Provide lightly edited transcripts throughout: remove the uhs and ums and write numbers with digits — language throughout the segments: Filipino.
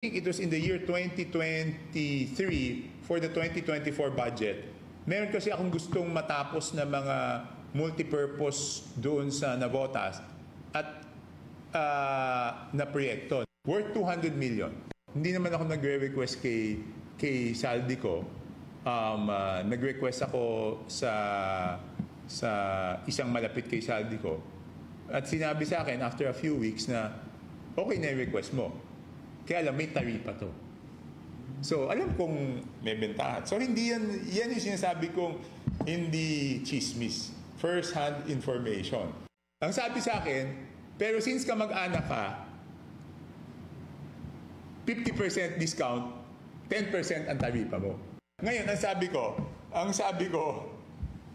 think it was in the year 2023 for the 2024 budget. Meron kasi akong gustong matapos na mga multipurpose doon sa Navotas at na proyekto worth 200 million. Hindi naman ako nagre-request kay Saldico. Nag-request ako sa isang malapit kay Saldico. At sinabi sa akin after a few weeks na okay na yung request mo. Kaya alam, may taripa to. So, alam kong may bentahan. So, hindi yan yung sinasabi kong hindi chismis. First-hand information. Ang sabi sa akin, pero since ka mag-anak ka, 50% discount, 10% ang taripa mo. Ngayon, ang sabi ko,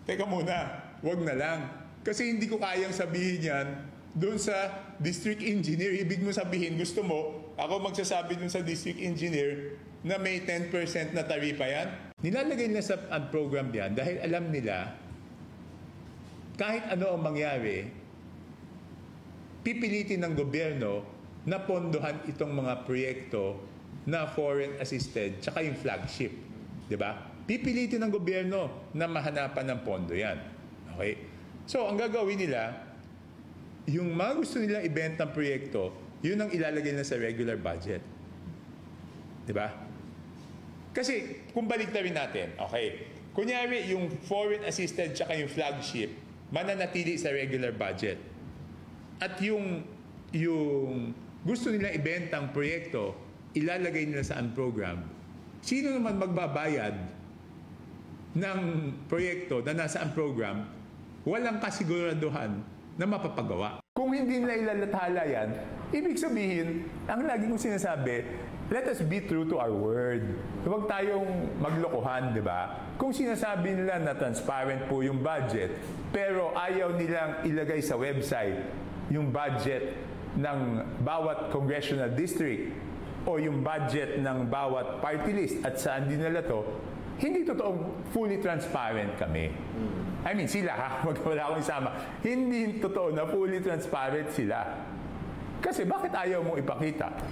teka muna, wag na lang. Kasi hindi ko kayang sabihin yan doon sa district engineer. Ibig mo sabihin, gusto mo, ako magsasabi doon sa district engineer na may 10% na taripa yan. Nilalagay nila sa program yan dahil alam nila kahit ano ang mangyari, pipilitin ng gobyerno na pondohan itong mga proyekto na foreign assisted tsaka yung flagship. Diba? Pipilitin ng gobyerno na mahanapan ng pondo yan. Okay? So, ang gagawin nila, yung mga gusto nilang ibentang proyekto, yun ang ilalagay na sa regular budget. Diba? Kasi, kung baliktarin natin, okay, kunyari, yung foreign assisted tsaka yung flagship, mananatili sa regular budget. At yung gusto nilang ibentang proyekto, ilalagay nila sa program. Sino naman magbabayad ng proyekto na nasa program, walang kasiguraduhan na mapapagawa. Kung hindi nila ilalathala yan, ibig sabihin, ang lagi kong sinasabi, let us be true to our word. Huwag tayong maglokohan, di ba? Kung sinasabi nila na transparent po yung budget, pero ayaw nilang ilagay sa website yung budget ng bawat congressional district o yung budget ng bawat party list at saan din nila to, hindi totoong fully transparent kami. I mean, sila ha, wala akong isama. Hindi totoo na fully transparent sila. Kasi bakit ayaw mong ipakita?